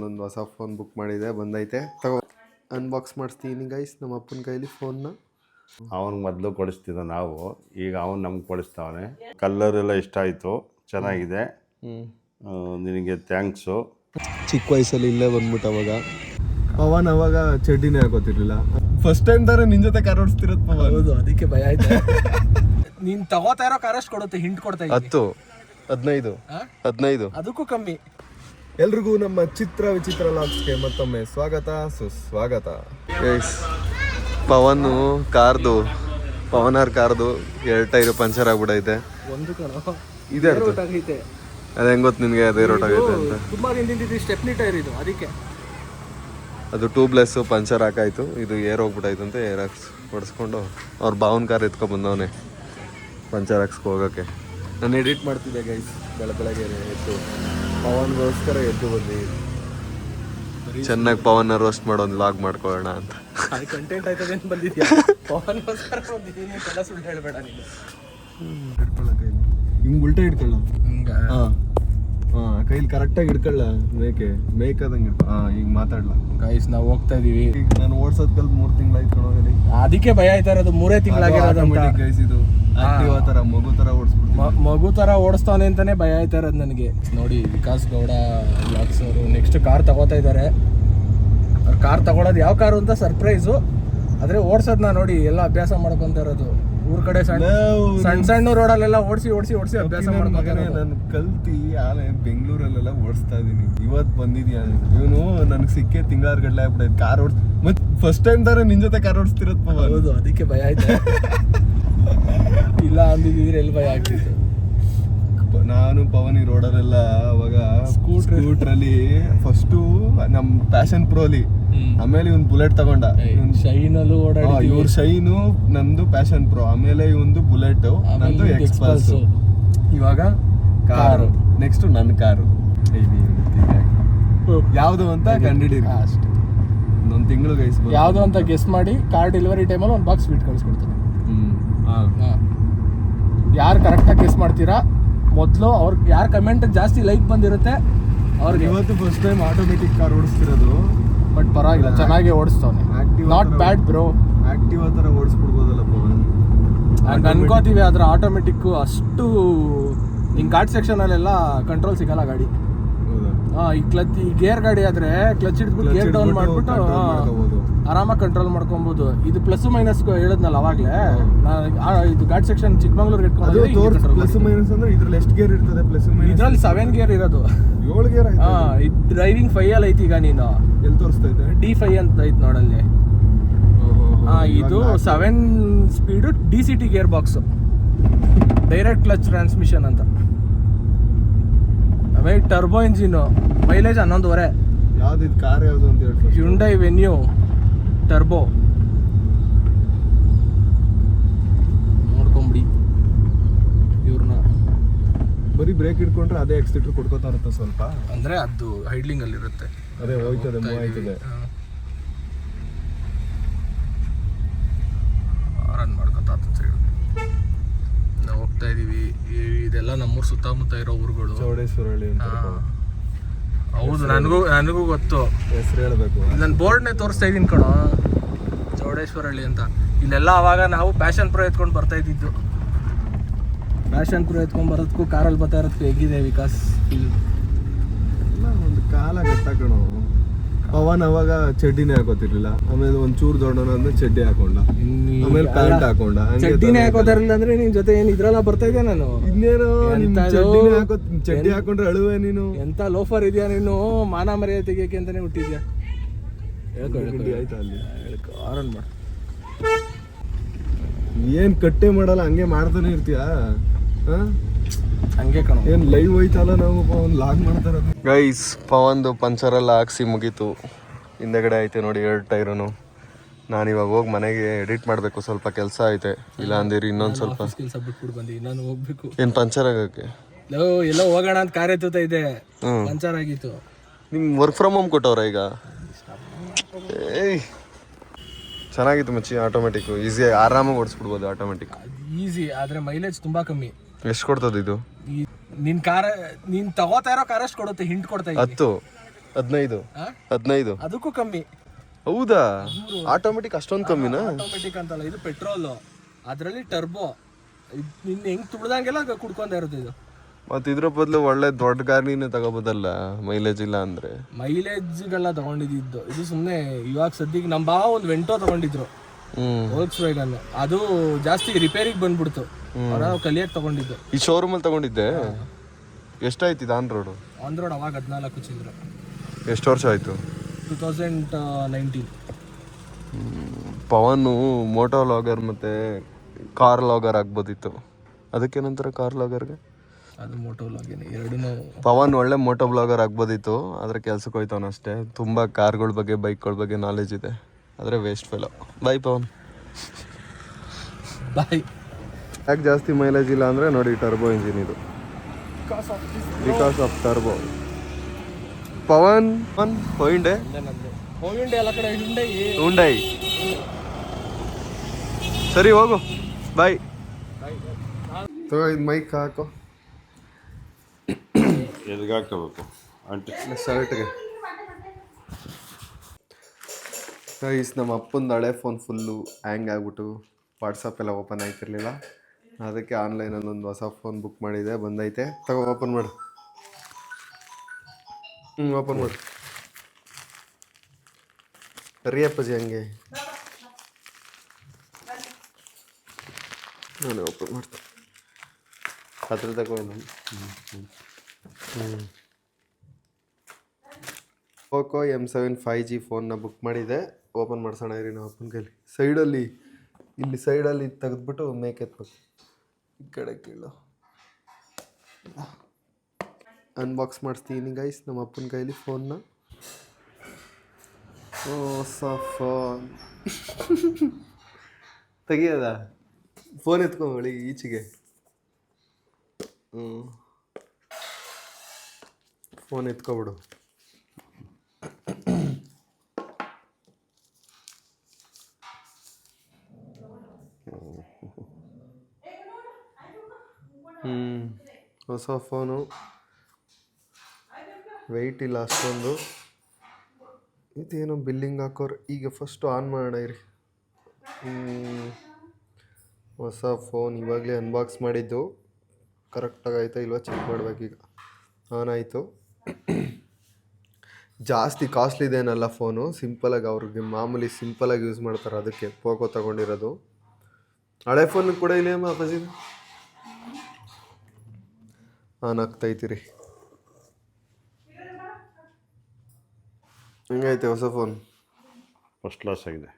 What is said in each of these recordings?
ಒಂದು ಹೊಸ phone book ಮಾಡಿದೆ, ಬಂದೈತೆ. ತಗೋ ಅನ್ಬಾಕ್ಸ್ ಮಾಡಿಸ್ತೀನಿ ಗೈಸ್ ನಮ್ಮ ಅಪ್ಪನ ಕೈಲಿ ಫೋನ್ನ. ಅವನಿಗೆ ಮೊದಲು ಕೊಡಿಸ್ತಿದ್ದ ನಾವು, ಈಗ ಅವನು ನಮ್ಗೆ ಕೊಡಿಸ್ತಾವನೆ. ಕಲ್ಲರೆಲ್ಲ ಇಷ್ಟ ಆಯಿತು, ಚೆನ್ನಾಗಿದೆ. ನಿನಗೆ ಥ್ಯಾಂಕ್ಸು. ಚಿಕ್ಕ ವಯಸ್ಸಲ್ಲಿ ಇಲ್ಲೇ ಬಂದ್ಬಿಟ್ಟು ಅವಾಗ ಪವನ್ ಅವಾಗ ಚಡ್ಡಿನೇ ಹಾಕೋತಿರ್ಲಿಲ್ಲ. ಫಸ್ಟ್ ಟೈಮ್ ತರ ನಿನ್ ಜೊತೆ ಕಾರ್ ಓಡಿಸ್ತಿರೋದು ಪವನ್. ಹೌದು, ಅದಕ್ಕೆ ಭಯ ಆಯ್ತು. ನೀನ್ ತಗೋತಾ ಇರೋ ಕಾರ್ ಅಷ್ಟು ಕೊಡುತ್ತೆ, ಹಿಂಟ್ ಕೊಡ್ತಾ 10, 15, 15 ಅದಕ್ಕೂ ಕಮ್ಮಿ. ಎಲ್ರಿಗೂ ನಮ್ಮ ಚಿತ್ರ ವಿಚಿತ್ರ ಲಾಗ್ಸ್ಗೆ ಮತ್ತೊಮ್ಮೆ ಸ್ವಾಗತ ಸುಸ್ವಾಗತ. ಪವನ್ ಕಾರ್ದು ಕಾರ್ದು 2 ಟೈರ್ ಪಂಚರ್ ಆಗ್ಬಿಟ್ಟೈತೆ. ಒಂದು ಕಣ ಇದೆ ಆಗೈತೆ. ಅದೇ ಹೆಂಗ್ ಗೊತ್ತು ನಿನ್ಗೆ ಅದೇ ರೋಟ್ ಆಗೈತೆ ಅಂತ? ತುಂಬಾ ದಿನದಿಂದ ಸ್ಟೆಪ್ನಿ ಟೈರ್ ಇದು, ಅದಕ್ಕೆ ಅದು ಟ್ಯೂಬ್ಲೆಸ್ ಪಂಚರ್ ಹಾಕಾಯ್ತು. ಇದು ಏರ್ ಹೋಗ್ಬಿಟ್ಟಾಯ್ತು ಅಂತ ಏರ್ ಹಾಕ್ಸ್ ಹೊಡೆಸ್ಕೊಂಡು ಅವ್ರ ಬಾವನ್ ಕಾರ್ ಎತ್ಕೊಂಡು ಬಂದವನೇ ಪಂಚರ್ ಹಾಕ್ಸ್ಕೊ ಹೋಗೋಕ್ಕೆ. ನಾನು ಎಡಿಟ್ ಮಾಡ್ತಿದ್ದೆ ಗೈಸ್, ಬೆಳಗ್ಗೆ ಎದ್ದು ಪವನ್ಗೋಸ್ಕರ ಎದ್ದು ಬಂದು ಚೆನ್ನಾಗಿ ಪವನ್ನ ರೋಸ್ಟ್ ಮಾಡೋ ಒಂದು ಲಾಗ್ ಮಾಡ್ಕೊಳ್ಳೋಣ ಅಂತ. ಕಂಟೆಂಟ್ ಆಯ್ತದೆ ಅಂತ ಬಂದಿದ್ಯಾ? ಪವನ್ಗೋಸ್ಕರ ಬಂದಿದ್ದೀನಿ ಅಂತೆಲ್ಲ ಸುಳ್ಳು ಹೇಳಬೇಡ ನೀನು. ಹಿಂಗೆ ಉಲ್ಟಾ ಇಟ್ಕೊಳ್ಳ, ಕೈಲಿ ಕರೆಕ್ಟಾಗಿ ಇಟ್ಕೊಳ್ಳ, ಮೇಕದಂಗೆ ಈಗ ಮಾತಾಡ್ಲ. ಗೈಸ್ ನಾವು ಹೋಗ್ತಾ ಇದೀವಿ. ಈಗ ನಾನು ಓಡ್ಸೋದ್ ಕಲ್ 3 ತಿಂಗಳಾಯ್ತು ಕಣೋಗಿ. ಅದಕ್ಕೆ ಭಯ ಆಯ್ತಾ ಇರೋದು, 3 ತಿಂಗಳಾಗಿರೋದು ಗೈಸ್. ಇದು ಆಕ್ಟಿವ್ ತರ ಮಗು ತರ ಓಡಿಸ್ಬಿಡ್ತೀನಿ, ಮಗು ತರ ಓಡಿಸ್ತಾನೆ ಅಂತಾನೆ ಭಯ ಆಯ್ತಾ ಇರೋದು ನನಗೆ. ನೋಡಿ ವಿಕಾಸ್ ಗೌಡ ವ್ಲಾಗ್ಸ್ ಅವರು ನೆಕ್ಸ್ಟ್ ಕಾರ್ ತಗೋತಾ ಇದ್ದಾರೆ. ಅವ್ರು ಕಾರ್ ತಗೊಳೋದು ಯಾವ ಕಾರು ಅಂತ ಸರ್ಪ್ರೈಸು. ಆದ್ರೆ ಓಡ್ಸೋದನ್ನ ನೋಡಿ ಎಲ್ಲ ಅಭ್ಯಾಸ ಮಾಡ್ಕೊಂತ ಇರೋದು. ಊರ್ ಕಡೆ ಸಣ್ಣ ರೋಡಲ್ಲೆಲ್ಲ ಓಡಿಸಿ ಅಭ್ಯಾಸ ಮಾಡ್ಕೊಂತಾರೆ. ನಾನು ಕಲ್ತಿ ಆಲೆ ಬೆಂಗಳೂರಲ್ಲೆಲ್ಲ ಓಡಿಸ್ತಾ ಇದೀನಿ. ಇವತ್ತು ಬಂದಿದ್ಯಾ ಇವನು ನನಗೆ ಸಿಕ್ಕೇ ತಿಂಗಳಾರು ಗಡ್ಲೆ ಆಗ್ಬಿಟ್ಟೈತೆ ಕಾರ್ ಓಡಿಸ್. ಮತ್ತೆ ಫಸ್ಟ್ ಟೈಮ್ ತರ ನಿನ್ ಜೊತೆ ಕಾರ್ ಓಡಿಸ್ತಿರೋದು ಪವನ್. ಹೌದು, ಅದಕ್ಕೆ ಭಯ ಆಯ್ತು. ಇಲ್ಲ ಅಂದಿದ್ರೆ ಎಲ್ಲಿ ಭಯ ಆಗ್ತಿತ್ತು. ನಾನು ಪವನ್ ಈ ರೋಡಲ್ಲೆಲ್ಲ ಅವಾಗ ಸ್ಕೂಟ್ರಲ್ಲಿ ಫಸ್ಟು ನಮ್ ಪ್ಯಾಷನ್ ಪ್ರೋಲಿ, ಆಮೇಲೆ ಇವನ್ ಬುಲೆಟ್ ತಗೊಂಡ. ಶೈನಲ್ಲೂ ಓಡಾಡಿ, ಇವ್ರ ಶೈನು ನಂದು ಪ್ಯಾಷನ್ ಪ್ರೋ, ಆಮೇಲೆ ಇವಂದು ಬುಲೆಟ್, ನಂದು ಎಕ್ಸ್ಪಲ್ಸ್. ಇವಾಗ ಕಾರು, ನೆಕ್ಸ್ಟ್ ನನ್ನ ಕಾರು. ಯಾವ್ದು ಅಂತ ಕಂಡಿಡಿರಿ ಅಷ್ಟೇ. ಒಂದೊಂದು ತಿಂಗಳು ಗೈಸ್ ಯಾವ್ದು ಅಂತ ಗೆಸ್ ಮಾಡಿ ಕಾರ್ ಡೆಲಿವರಿ ಟೈಮಲ್ಲಿ ಒಂದು ಬಾಕ್ಸ್ ಸ್ವೀಟ್ ಕಳಿಸ್ಕೊಡ್ತೀನಿ. ಯಾರು ಕರೆಕ್ಟಾಗಿ ಗೆಸ್ ಮಾಡ್ತೀರಾ ಮೊದಲು ಅವ್ರಿಗೆ, ಯಾರು ಕಮೆಂಟ್ ಜಾಸ್ತಿ ಲೈಕ್ ಬಂದಿರುತ್ತೆ ಅವ್ರಿಗೆ. ಇವತ್ತು ಫಸ್ಟ್ ಟೈಮ್ ಆಟೋಮೆಟಿಕ್ ಕಾರ್ ಓಡಿಸ್ತಿರೋದು, ಬಟ್ ಪರವಾಗಿಲ್ಲ, ಚೆನ್ನಾಗಿ ಓಡಿಸ್ತಾನೆ. Not bad bro. ಆಕ್ಟಿವ್ ಆ ಥರ ಓಡಿಸ್ಬಿಡ್ಬೋದಲ್ಲ ಪವನ್. ಅನ್ಕೋತೀವಿ, ಆದ್ರೆ ಆಟೋಮೆಟಿಕ್ ಅಷ್ಟು ಹಿಂಗೆ ಘಾಟ್ ಸೆಕ್ಷನಲ್ಲೆಲ್ಲ ಕಂಟ್ರೋಲ್ ಸಿಗಲ್ಲ ಗಾಡಿ. ಈ ಗೇರ್ ಗಾಡಿ ಆದ್ರೆ ಕ್ಲಚ್ ಹಿಡ್ಬಿಟ್ಟು ಗೇರ್ ಡೌನ್ ಮಾಡ್ಬಿಟ್ಟು ಆರಾಮಾಗಿ ಕಂಟ್ರೋಲ್ ಮಾಡ್ಕೊಬಹುದು. ಇದು ಪ್ಲಸ್ ಮೈನಸ್ ಹೇಳಿದ್ನಲ್ಲ ಅವಾಗ್ಲೇ, ಇದು ಘಾಟ್ ಸೆಕ್ಷನ್ ಚಿಕ್ಕಮಂಗ್ಳೂರ್ಗೆ ಪ್ಲಸ್ ಮೈನಸ್ ಅಂದ್ರೆ ಇದ್ರಲ್ಲಿ ಎಷ್ಟು ಗೇರ್ ಇರ್ತದೆ? ಪ್ಲಸ್ ಮೈನಸ್ ಇದ್ರಲ್ಲಿ 7 ಗೇರ್ ಇರೋದು. 7 ಗೇರ್. ಡ್ರೈವಿಂಗ್ 5 ಅಲ್ಲಿ ಐತಿ. ಈಗ ನೀನು ಎಲ್ಲಿ ತೋರಿಸ್ತೈತೆ? D5 ಅಂತ ಐತಿ ನೋಡಲ್ಲಿ. ಇದು 7 speed DCT gear box, direct clutch transmission ಅಂತ. ಆಮೇಲೆ ಟರ್ಬೋ ಇಂಜಿನು, ಮೈಲೇಜ್ 11.5. ಯಾವ್ದು ಇದು ಕಾರ್ ಯಾವುದು ಅಂತ ಹೇಳಿ? Hyundai venue turbo. ನೋಡ್ಕೊಂಬಿಡಿ ಇವ್ರನ್ನ. ಬರೀ ಬ್ರೇಕ್ ಇಟ್ಕೊಂಡ್ರೆ ಅದೇ ಎಕ್ಸಿಲೇಟರ್ ಕೊಡ್ಕೋತಾ ಇರುತ್ತೆ ಸ್ವಲ್ಪ, ಅಂದ್ರೆ ಅದು ಹೈಡ್ಲಿಂಗ್ ಅಲ್ಲಿ ಇರುತ್ತೆ. ಅದೇ ಹೋಯ್ತದೆ, ಮೂವ್ ಆಯ್ತದೆ. ರನ್ ಮಾಡ್ಕೊತಾ ಸೈಡ್ ನಾವು ಹೋಗ್ತಾ ಇದೀವಿ. ಇದೆಲ್ಲ ನಮ್ಮೂರು ಸುತ್ತಮುತ್ತ ಇರೋ ಊರುಗಳು. ಚೌಡೇಶ್ವರಹಳ್ಳಿ ಅಂತ. ಹೌದು, ನನಗೂ ಗೊತ್ತು. ಹೆಸರು ಹೇಳ್ಬೇಕು. ನನ್ನ ಬೋರ್ಡ್ನೇ ತೋರಿಸ್ತಾ ಇದ್ದೀನಿ ಕಣೋ, ಚೌಡೇಶ್ವರಹಳ್ಳಿ ಅಂತ. ಇಲ್ಲೆಲ್ಲ ಅವಾಗ ನಾವು ಪ್ಯಾಷನ್ ಪ್ರೋ ಎತ್ಕೊಂಡು ಬರ್ತಾ ಇದ್ದಿದ್ದು. ಪ್ಯಾಷನ್ ಪ್ರೋ ಎತ್ಕೊಂಡು ಬರೋದಕ್ಕೂ ಕಾರಲ್ಲಿ ಬರ್ತಾ ಇರೋದಕ್ಕೂ ಹೇಗಿದೆ ವಿಕಾಸ್? ಎಲ್ಲ ಒಂದು ಕಾಲ ಗಟ್ಟ ಕಣೋ. ಪವನ್ ಅವಾಗ ಚಡ್ಡಿನೇ ಹಾಕೋತಿರ್ಲಿಲ್ಲ, ಆಮೇಲೆ ಒಂಚೂರು ದೊಡ್ಡನ ಅಂದ್ರೆ ಚಡ್ಡಿ ಹಾಕೊಂಡ, ಆಮೇಲೆ ಪ್ಯಾಂಟ್ ಹಾಕೊಂಡ. ಚಡ್ಡಿನೇ ಹಾಕೋತಾರಿಲ್ಲ ಅಂದ್ರೆ ನಿನ್ ಜೊತೆ ಏನ್ ಇದ್ರಲ್ಲ ಬರ್ತಾ ಇದ್ಯಾ ನಾನು? ಇನ್ನೇನು ಚಡ್ಡಿ ಹಾಕೊಂಡ್ರೆ ಅಳುವೆ ನೀನು. ಎಂತ ಲೋಫರ್ ಇದೆಯಾ ನೀನು? ಮಾನ ಮರ್ಯಾದೆ ತೆಗಿಯಕ್ಕೆ ಅಂತಾನೆ ಹುಟ್ಟಿದ್ಯಾ? ಆಯ್ತಾ ಅಲ್ಲಿ ಆರನ್ ಮಾಡ. ಏನ್ ಕಟ್ಟೆ ಮಾಡಲ್ಲ, ಹಂಗೆ ಮಾಡ್ತಾನೆ ಇರ್ತೀಯಾ? ಹಂಗೆ ಕಣ. ಏನ್ ಲೈವ್ ಹೋಯ್ತಲ್ಲ, ನಾವು ಒಂದು ಲಾಗ್ ಮಾಡ್ತಾರ ಗೈಸ್. ಪವನ್ದು ಪಂಚರ್ ಎಲ್ಲ ಹಾಕ್ಸಿ ಮುಗೀತು. ಹಿಂದೆಗಡೆ ಐತೆ ನೋಡಿ 2 ಟೈರನು. ನಾನು ಇವಾಗ ಹೋಗಿ ಮನೆಗೆ ಎಡಿಟ್ ಮಾಡಬೇಕು, ಸ್ವಲ್ಪ ಕೆಲಸ ಐತೆ. ಇಲ್ಲ ಅಂದಿರಿ ಇನ್ನೊಂದು ಸ್ವಲ್ಪ ನಾನು ಹೋಗ್ಬೇಕು. ಏನು ಪಂಚರ್ ಆಗಕ್ಕೆ ಎಲ್ಲೋ ಹೋಗೋಣ ಅಂತ ಕಾರ್ ಎತ್ತುತ್ತಾ ಇದೆ, ಪಂಚರ್ ಆಗಿತ್ತು. ನಿಮ್ಗೆ ವರ್ಕ್ ಫ್ರಮ್ ಹೋಮ್ ಕೊಟ್ಟವ್ರ ಈಗ? ಚೆನ್ನಾಗಿತ್ತು ಮಚ್ಚಿ. ಆಟೋಮೆಟಿಕ್ ಈಸಿ, ಆರಾಮಾಗಿ ಓಡಿಸ್ಬಿಡ್ಬೋದು ಆಟೋಮೆಟಿಕ್. ಈಸಿ, ಆದ್ರೆ ಮೈಲೇಜ್ ತುಂಬಾ ಕಮ್ಮಿ. ಎಷ್ಟು ಕೊಡ್ತದೆ ಇದು? ನೀನ್ ತಗೋತಾ ಇರೋ ಕಾರ್ ಅಷ್ಟು ಕೊಡುತ್ತೆ, ಹಿಂಟ್ ಕೊಡ್ತಾ ಇದೆ. 10, 15 ಆ? 15 ಅದಕ್ಕೂ ಕಮ್ಮಿ. ಹೌದಾ? ಆಟೋಮೆಟಿಕ್ ಅಷ್ಟೊಂದು ಕಮ್ಮಿನಾ? ಆಟೋಮೆಟಿಕ್ ಅಂತಲ್ಲ, ಇದು ಪೆಟ್ರೋಲು, ಅದರಲ್ಲಿ ಟರ್ಬೋ. ನಿನ್ನ ಹೆಂಗ್ ತುಳ್ದಂಗೆಲ್ಲ ಕುಡ್ಕೊಂಡೇ ಇರುತ್ತೆ ಇದು. ಮತ್ತೆ ಇದ್ರ ಬದಲು ಒಳ್ಳೆ ದೊಡ್ಡ ಗಾಡಿನೇ ತಗೋಬೋದಲ್ಲ, ಮೈಲೇಜ್ ಇಲ್ಲ ಅಂದ್ರೆ. ಮೈಲೇಜ್ಗೆಲ್ಲ ತಗೊಂಡಿದ್ದು ಇದು ಸುಮ್ಮನೆ. ಇವಾಗ ಸದ್ಯಕ್ಕೆ ನಮ್ಮ ಬಾವ ಒಂದು ವೆಂಟೋ ತಗೊಂಡಿದ್ರು, ವೋಲ್ಕ್ಸ್ ವ್ಯಾಗನ್. ಅದು ಜಾಸ್ತಿ ರಿಪೇರಿಗೆ ಬಂದ್ಬಿಡ್ತು, ನಾವು ಕಲಿಯಕ್ಕೆ ತಗೊಂಡಿದ್ದು. ಈ ಶೋರೂಮಲ್ಲಿ ತಗೊಂಡಿದ್ದೆ. ಎಷ್ಟಾಯ್ತು ಇದು ಆನ್ ರೋಡು? ಆನ್ ರೋಡ್ ಅವಾಗ 14 ಚಿಲ್ಲರೆ. ಎಷ್ಟು ವರ್ಷ ಆಯಿತು? 2019. ಪವನು ಮೋಟೋ ಲಾಗರ್ ಮತ್ತು ಕಾರ್ ಲಾಗರ್ ಆಗ್ಬೋದಿತ್ತು. ಅದಕ್ಕೇನಂತಾರೆ ಕಾರ್ ಲಾಗರ್ಗೆ? ಅದು ಮೋಟೋ ಲಾಗೇನೆ, ಎರಡೂ. ಪವನ್ ಒಳ್ಳೆ ಮೋಟೋ ಬ್ಲಾಗರ್ ಆಗ್ಬೋದಿತ್ತು, ಆದರೆ ಕೆಲ್ಸಕ್ಕೆ ಹೋಯ್ತವನ ಅಷ್ಟೇ. ತುಂಬ ಕಾರ್ಗಳ ಬಗ್ಗೆ ಬೈಕ್ಗಳ ಬಗ್ಗೆ ನಾಲೆಜ್ ಇದೆ, ಆದರೆ waste fellow. Bye Pavan. Bye. ಯಾಕೆ ಜಾಸ್ತಿ ಮೈಲೇಜ್ ಇಲ್ಲ ಅಂದರೆ ನೋಡಿ, ಟರ್ಬೋ ಇಂಜಿನ್ ಇದು. Because of turbo. ಪವನ್ ಹೋಯಿಂಡೆ ಎಲ್ಲ ಕಡೆ ಹುಂಡೈ. ಸರಿ ಹೋಗು, ಬಾಯ್. ತಗೋ ಇದು ಮೈಕ್ ಹಾಕೋ. ಎಲ್ಲಿಗೆ ಹಾಕೋಬೇಕು? ಶರ್ಟ್ಗೆ. ಗೈಸ್, ನಮ್ಮ ಅಪ್ಪಂದು ಹಳೆ ಫೋನ್ ಫುಲ್ಲು ಹ್ಯಾಂಗ್ ಆಗ್ಬಿಟ್ಟು ವಾಟ್ಸಪ್ ಎಲ್ಲ ಓಪನ್ ಆಯ್ತಿರ್ಲಿಲ್ಲ. ಅದಕ್ಕೆ ಆನ್ಲೈನಲ್ಲಿ ಒಂದು ಹೊಸ ಫೋನ್ ಬುಕ್ ಮಾಡಿದೆ, ಬಂದೈತೆ. ತಗೋ ಓಪನ್ ಮಾಡು. ಓಪನ್ ಮಾಡು. ಸರಿಯಪ್ಪಜಿ ಹಂಗೆ ನಾನು ಓಪನ್ ಮಾಡ್ತೀನಿ. ಹತ್ರ ತಗೋ. ಪೋಕೋ M7 5G ಫೋನ್ನ ಬುಕ್ ಮಾಡಿದೆ. ಓಪನ್ ಮಾಡ್ಸೋಣ ಇರಿ ನಾವು ಅಪ್ಪನ ಕೈಲಿ. ಸೈಡಲ್ಲಿ, ಇಲ್ಲಿ ಸೈಡಲ್ಲಿ ತೆಗೆದ್ಬಿಟ್ಟು ಮೇಕ್ ಎತ್ಬೇಕು. ಈ ಕಡೆ ಕೀಳು ಅನ್ಬಾಕ್ಸ್ ಮಾಡಿಸ್ತೀನಿ ಗೈಸ್ ನಮ್ಮ ಅಪ್ಪನ ಕೈಲಿ ಫೋನ್ನ. ಹೊಸ ಫೋನ್ ತೆಗಿಯೋದ? ಫೋನ್ ಎತ್ಕೊಂಬಳಿ ಈಚೆಗೆ. ಫೋನ್ ಎತ್ಕೊಬಿಡು. ಹೊಸ ಫೋನು, ವೆಯ್ಟ್ ಇಲ್ಲ ಅಷ್ಟೊಂದು. ಇದೇನೋ ಬಿಲ್ಲಿಂಗ್ ಹಾಕೋರು. ಈಗ ಫಸ್ಟು ಆನ್ ಮಾಡೋಣ ಇರಿ. ಹೊಸ ಫೋನ್ ಇವಾಗಲೇ ಅನ್ಬಾಕ್ಸ್ ಮಾಡಿದ್ದು. ಕರೆಕ್ಟಾಗಿ ಆಯ್ತಾ ಇಲ್ವಾ ಚೆಕ್ ಮಾಡ್ಬೇಕೀಗ. ಆನ್ ಆಯಿತು. ಜಾಸ್ತಿ ಕಾಸ್ಟ್ಲಿದೇನಲ್ಲ ಫೋನು, ಸಿಂಪಲಾಗಿ ಅವ್ರಿಗೆ ಮಾಮೂಲಿ ಸಿಂಪಲಾಗಿ ಯೂಸ್ ಮಾಡ್ತಾರೆ, ಅದಕ್ಕೆ ಪೋಕೋ ತೊಗೊಂಡಿರೋದು. ಹಳೆ ಫೋನ್ ಕೂಡ ಇಲ್ಲ ಅಪ್ಪಾಜಿ. ಆನ್ ಆಗ್ತೈತಿರಿ. ಹೆಂಗೈತೆ ಹೊಸ ಫೋನ್? ಫಸ್ಟ್ ಕ್ಲಾಸ್ ಆಗಿದೆ.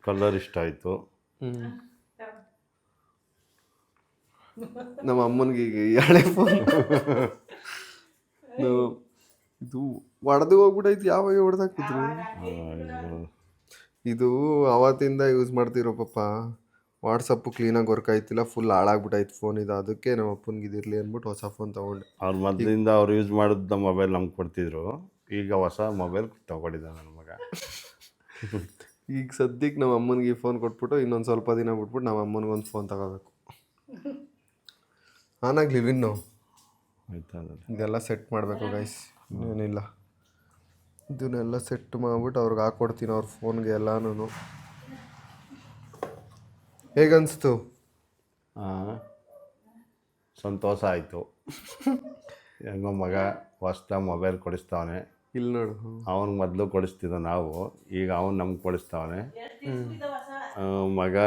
ಕಲರ್ ಇಷ್ಟ ಆಯಿತು. ನಮ್ಮ ಅಮ್ಮನಿಗೆ ಈಗ ಈ ಹಳೆ ಫೋನ್ ಇದು ಒಡೆದು ಹೋಗ್ಬಿಟ್ಟೈತಿ. ಯಾವಾಗ ಹೊಡೆದಾಕಿದ್ರು ಇದು? ಅವತ್ತಿಂದ ಯೂಸ್ ಮಾಡ್ತಿರೋ ಪಾಪ. ವಾಟ್ಸಪ್ಪು ಕ್ಲೀನಾಗಿ ವರ್ಕ್ ಆಯ್ತಿಲ್ಲ, ಫುಲ್ ಹಾಳಾಗ್ಬಿಟ್ಟೈತೆ ಫೋನ್ ಇದು. ಅದಕ್ಕೆ ನಮ್ಮ ಅಪ್ಪನಿಗೆ ಇದಿರಲಿ ಅಂದ್ಬಿಟ್ಟು ಹೊಸ ಫೋನ್ ತೊಗೊಂಡೆ. ಅವ್ರು ಮೊದಲಿಂದ ಅವ್ರು ಯೂಸ್ ಮಾಡಿದ ಮೊಬೈಲ್ ನಮ್ಗೆ ಕೊಡ್ತಿದ್ರು. ಈಗ ಹೊಸ ಮೊಬೈಲ್ ತೊಗೊಂಡಿದ್ದ ನನ್ನ ಮಗ. ಈಗ ಸದ್ಯಕ್ಕೆ ನಮ್ಮ ಅಮ್ಮನಿಗೆ ಈ ಫೋನ್ ಕೊಟ್ಬಿಟ್ಟು ಇನ್ನೊಂದು ಸ್ವಲ್ಪ ದಿನ ಬಿಟ್ಬಿಟ್ಟು ನಮ್ಮ ಅಮ್ಮನಿಗೆ ಒಂದು ಫೋನ್ ತಗೋಬೇಕು. ಆನಾಗ್ಲಿ ಇನ್ನು ಆಯ್ತಾ? ಇದೆಲ್ಲ ಸೆಟ್ ಮಾಡಬೇಕು ಗೈಸ್, ಏನಿಲ್ಲ. ಇದನ್ನೆಲ್ಲ ಸೆಟ್ ಮಾಡಿಬಿಟ್ಟು ಅವ್ರಿಗೆ ಹಾಕ್ಕೊಡ್ತೀನಿ ಅವ್ರ ಫೋನ್ಗೆ ಎಲ್ಲನೂ. ಹೇಗನ್ನಿಸ್ತು? ಸಂತೋಷ ಆಯಿತು. ಹೆಂಗೋ ಮಗ ಹೊಸ್ದಾಗಿ ಮೊಬೈಲ್ ಕೊಡಿಸ್ತಾವನೆ. ಇಲ್ಲಿ ನೋಡು, ಅವನಿಗೆ ಮೊದಲು ಕೊಡಿಸ್ತಿದ್ದ ನಾವು, ಈಗ ಅವನು ನಮ್ಗೆ ಕೊಡಿಸ್ತಾವನೆ. ಮಗ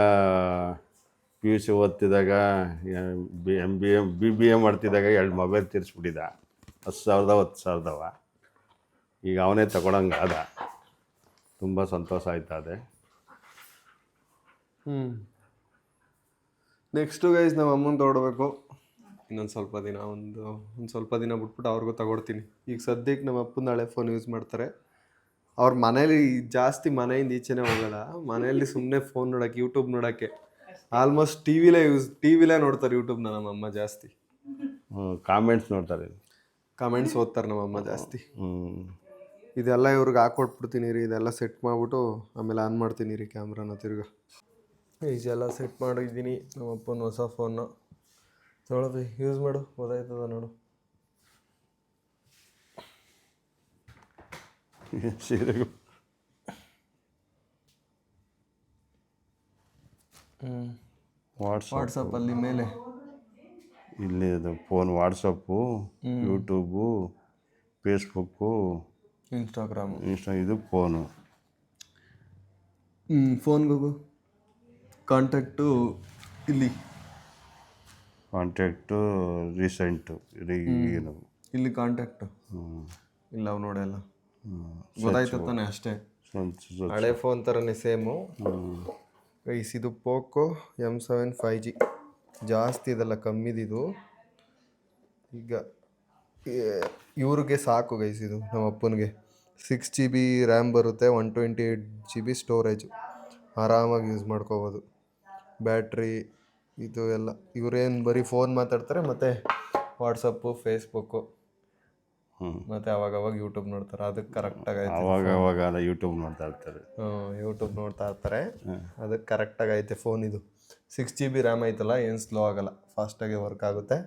PUC ಓದ್ತಿದ್ದಾಗ BBA ಮಾಡ್ತಿದ್ದಾಗ 2 ಮೊಬೈಲ್ ತೀರಿಸ್ಬಿಟ್ಟಿದ್ದ. 10,000 10,000. ಈಗ ಅವನೇ ತಗೊಳಂಗೆ ಆದ. ತುಂಬ ಸಂತೋಷ ಆಯ್ತದೆ. ನೆಕ್ಸ್ಟು ಗೈಸ್ ನಮ್ಮ ಅಮ್ಮನ ತೊಗೊಡ್ಬೇಕು. ಇನ್ನೊಂದು ಸ್ವಲ್ಪ ದಿನ, ಒಂದು ಸ್ವಲ್ಪ ದಿನ ಬಿಟ್ಬಿಟ್ಟು ಅವ್ರಿಗೂ ತಗೊಡ್ತೀನಿ. ಈಗ ಸದ್ಯಕ್ಕೆ ನಮ್ಮ ಅಪ್ಪನ ಹಳೆ ಫೋನ್ ಯೂಸ್ ಮಾಡ್ತಾರೆ. ಅವ್ರ ಮನೇಲಿ ಜಾಸ್ತಿ ಮನೆಯಿಂದ ಈಚೆನೇ ಹೋಗಲ್ಲ. ಮನೆಯಲ್ಲಿ ಸುಮ್ಮನೆ ಫೋನ್ ನೋಡೋಕ್ಕೆ, ಯೂಟ್ಯೂಬ್ ನೋಡೋಕ್ಕೆ. ಆಲ್ಮೋಸ್ಟ್ ಟಿವಿಲೇ ನೋಡ್ತಾರೆ ಯೂಟ್ಯೂಬ್ನ ನಮ್ಮಮ್ಮ ಜಾಸ್ತಿ. ಕಾಮೆಂಟ್ಸ್ ನೋಡ್ತಾರೆ, ಕಾಮೆಂಟ್ಸ್ ಓದ್ತಾರೆ ನಮ್ಮಮ್ಮ ಜಾಸ್ತಿ. ಇದೆಲ್ಲ ಇವ್ರಿಗೆ ಹಾಕ್ಕೊಟ್ಬಿಡ್ತೀನಿ ರೀ. ಇದೆಲ್ಲ ಸೆಟ್ ಮಾಡಿಬಿಟ್ಟು ಆಮೇಲೆ ಆನ್ ಮಾಡ್ತೀನಿ ರೀ ಕ್ಯಾಮ್ರಾನ ತಿರ್ಗ. ಇದೆಲ್ಲ ಸೆಟ್ ಮಾಡಿದ್ದೀನಿ ನಮ್ಮ ಅಪ್ಪನ ಹೊಸ ಫೋನ್ನ. ತೊಗೊಳ್ಳಿ ಯೂಸ್ ಮಾಡು, ಗೊತ್ತಾಯ್ತದ ನೋಡು. ಸೀರೆಗೂ ವಾಟ್ಸಪ್ಪಲ್ಲಿ ಮೇಲೆ ಇಲ್ಲಿ ಅದು phone WhatsApp, YouTube, Facebook, Instagram, ಇದು ಫೋನು. ಫೋನ್ಗೂ ಕಾಂಟ್ಯಾಕ್ಟು ಇಲ್ಲಿ, ಕಾಂಟ್ಯಾಕ್ಟು ರೀಸೆಂಟು ಏನು ಇಲ್ಲಿ ಕಾಂಟ್ಯಾಕ್ಟು ಇಲ್ಲ ಅವು ನೋಡೆಲ್ಲ ಗೊತ್ತಾಯ್ತು ತಾನೆ ಅಷ್ಟೇ. ಹಳೆ ಫೋನ್ ಥರನೇ ಸೇಮು ಗೈಸ್. ಇದು ಪೋಕೋ M7 5G, ಜಾಸ್ತಿ ಇದೆಲ್ಲ ಕಮ್ಮಿದಿದು. ಈಗ ಇವ್ರಿಗೆ ಸಾಕು ಗೈಸ್, ಇದು ನಮ್ಮ ಅಪ್ಪನಿಗೆ 6 GB ರ್ಯಾಮ್ ಬರುತ್ತೆ, 128 GB ಸ್ಟೋರೇಜು, ಆರಾಮಾಗಿ ಯೂಸ್ ಮಾಡ್ಕೋಬೋದು. ಬ್ಯಾಟ್ರಿ ಇದು ಎಲ್ಲ ಇವರೇನು ಬರೀ ಫೋನ್ ಮಾತಾಡ್ತಾರೆ ಮತ್ತು ವಾಟ್ಸಪ್ಪು, ಫೇಸ್ಬುಕ್ಕು ಮತ್ತು ಅವಾಗವಾಗ ಯೂಟ್ಯೂಬ್ ನೋಡ್ತಾರೆ. ಅದಕ್ಕೆ ಕರೆಕ್ಟಾಗಿ ಐತೆ. ಅವಾಗ ಯೂಟ್ಯೂಬ್ ನೋಡ್ತಾ ಇರ್ತಾರೆ. ಯೂಟ್ಯೂಬ್ ನೋಡ್ತಾ ಇರ್ತಾರೆ. ಅದಕ್ಕೆ ಕರೆಕ್ಟಾಗಿ ಐತೆ ಫೋನ್. ಇದು 6 GB ರ್ಯಾಮ್ ಐತಲ್ಲ, ಏನು ಸ್ಲೋ ಆಗಲ್ಲ, ಫಾಸ್ಟಾಗಿ ವರ್ಕ್ ಆಗುತ್ತೆ.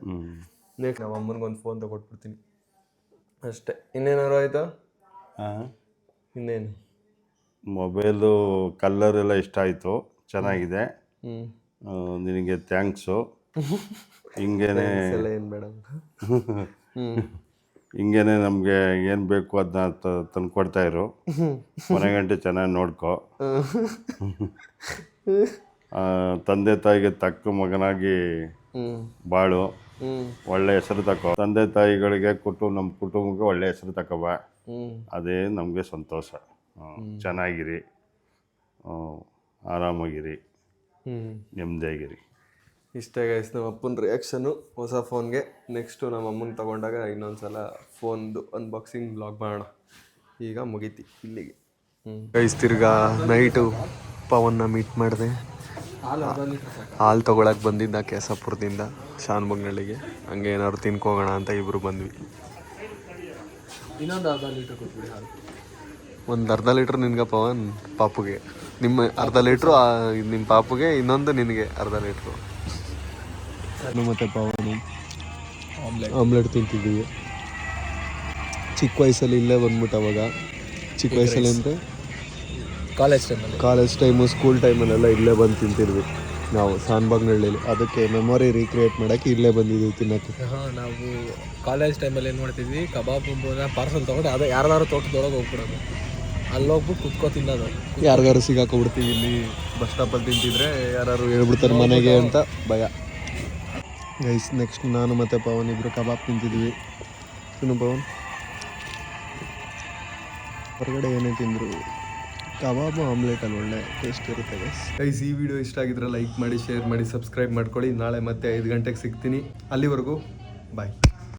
ನೆಕ್ಸ್ಟ್ ನಮ್ಮ ಅಮ್ಮನಿಗೆ ಒಂದು ಫೋನ್ ತೊಗೊಟ್ಬಿಡ್ತೀನಿ ಅಷ್ಟೇ. ಇನ್ನೇನಾದ್ರು ಆಯಿತಾ? ಇನ್ನೇನು ಮೊಬೈಲು ಕಲ್ಲರ್ ಎಲ್ಲ ಇಷ್ಟ ಆಯಿತು, ಚೆನ್ನಾಗಿದೆ. ನಿನಗೆ ಥ್ಯಾಂಕ್ಸು. ಹಿಂಗೇನೆ ಏನು ಬೇಡ. ಹಿಂಗೇನೆ ನಮಗೆ ಏನು ಬೇಕು ಅದನ್ನ ತಂದುಕೊಡ್ತಾ ಇರು. ಮನೆ ಗಂಟೆ ಚೆನ್ನಾಗಿ ನೋಡ್ಕೊ. ತಂದೆ ತಾಯಿಗೆ ತಕ್ಕ ಮಗನಾಗಿ ಬಾಳು, ಒಳ್ಳೆ ಹೆಸರು ತಕೋ. ತಂದೆ ತಾಯಿಗಳಿಗೆ ನಮ್ಮ ಕುಟುಂಬಕ್ಕೆ ಒಳ್ಳೆ ಹೆಸರು ತಕೋಬ. ಅದೇ ನಮಗೆ ಸಂತೋಷ. ಚೆನ್ನಾಗಿರಿ, ಆರಾಮಾಗಿರಿ, ನೆಮ್ಮದಿಯಾಗಿರಿ. ಇಷ್ಟೇ ಗೈಸ್ ನಮ್ಮ ಅಪ್ಪನ ರಿಯಾಕ್ಷನು ಹೊಸ ಫೋನ್ಗೆ. ನೆಕ್ಸ್ಟು ನಮ್ಮ ಅಮ್ಮನ ತೊಗೊಂಡಾಗ ಇನ್ನೊಂದು ಸಲ ಫೋನ್ದು ಅನ್ಬಾಕ್ಸಿಂಗ್ ಬ್ಲಾಗ್ ಮಾಡೋಣ. ಈಗ ಮುಗೀತಿ ಇಲ್ಲಿಗೆ. ಗೈಸ್ ತಿರ್ಗಾ ನೈಟು ಪವನ್ನ ಮೀಟ್ ಮಾಡಿದೆ. ಹಾಲು ತೊಗೊಳಕ್ಕೆ ಬಂದಿದ್ದ ಕೆಸಪುರದಿಂದ ಶಾನ್ಭೋಗ್ನಳ್ಳಿಗೆ. ಹಂಗೆ ಏನಾದ್ರು ತಿನ್ಕೋಗೋಣ ಅಂತ ಇಬ್ಬರು ಬಂದ್ವಿ. ಇನ್ನೊಂದು ಅರ್ಧ ಲೀಟರ್ ಕೊಟ್ಬಿಡಿ ಹಾಲು. ಒಂದು ಅರ್ಧ ಲೀಟ್ರ್ ನಿನ್ಗೆ ಪವನ್, ಪಾಪುಗೆ ನಿಮ್ಮ ಅರ್ಧ ಲೀಟ್ರು, ನಿಮ್ಮ ಪಾಪುಗೆ ಇನ್ನೊಂದು ನಿನಗೆ ಅರ್ಧ ಲೀಟ್ರು. ಮತ್ತು ಪವನು ಆಮ್ಲೆಟ್ ತಿಂತಿದ್ದೀವಿ. ಚಿಕ್ಕ ವಯಸ್ಸಲ್ಲಿ ಇಲ್ಲೇ ಬಂದ್ಬಿಟ್ಟು ಅವಾಗ ಚಿಕ್ಕ ವಯಸ್ಸಲ್ಲಿ ಅಂದರೆ ಕಾಲೇಜ್ ಟೈಮು, ಸ್ಕೂಲ್ ಟೈಮಲ್ಲೆಲ್ಲ ಇಲ್ಲೇ ಬಂದು ತಿಂತಿದ್ವಿ ನಾವು ಶಾನ್ಭಾಗ್ನಹಳ್ಳಿಲಿ. ಅದಕ್ಕೆ ಮೆಮೊರಿ ರೀಕ್ರಿಯೇಟ್ ಮಾಡೋಕ್ಕೆ ಇಲ್ಲೇ ಬಂದಿದ್ದೀವಿ ತಿನ್ನೋಕ್ಕೆ. ನಾವು ಕಾಲೇಜ್ ಟೈಮಲ್ಲಿ ಏನು ಮಾಡ್ತಿದ್ವಿ, ಕಬಾಬ್ ಪಾರ್ಸಲ್ ತೊಗೊಂಡು ಅದೇ ಯಾರ್ದಾರು ತೋಟದೊಳಗೆ ಹೋಗ್ಬಿಡೋದು. ಅಲ್ಲಿ ಹೋಗ್ಬಿಟ್ಟು ಕುತ್ಕೋ ತಿನ್ನೋದು. ಯಾರಿಗಾರು ಸಿಗಾಕೊಬಿಡ್ತೀವಿ. ಇಲ್ಲಿ ಬಸ್ ಸ್ಟಾಪಲ್ಲಿ ತಿಂತಿದ್ರೆ ಯಾರು ಹೇಳ್ಬಿಡ್ತಾರೆ ಮನೆಗೆ ಅಂತ ಭಯ. ಗೈಸ್ ನೆಕ್ಸ್ಟ್ ನಾನು ಮತ್ತು ಪವನ್ ಇಬ್ಬರು ಕಬಾಬ್ ತಿಂತಿದ್ವಿ. ತಿನ್ನು ಪವನ್. ಹೊರಗಡೆ ಏನೇ ತಿಂದರು ಕಬಾಬು ಆಮ್ಲೆಟ್ ಅಲ್ಲಿ ಒಳ್ಳೆ ಟೇಸ್ಟ್ ಇರುತ್ತೆ ಗೈಸ್. ಈ ವಿಡಿಯೋ ಇಷ್ಟ ಆಗಿದ್ರೆ ಲೈಕ್ ಮಾಡಿ, ಶೇರ್ ಮಾಡಿ, ಸಬ್ಸ್ಕ್ರೈಬ್ ಮಾಡ್ಕೊಳ್ಳಿ. ನಾಳೆ ಮತ್ತೆ 5 ಗಂಟೆಗೆ ಸಿಗ್ತೀನಿ. ಅಲ್ಲಿವರೆಗೂ ಬಾಯ್.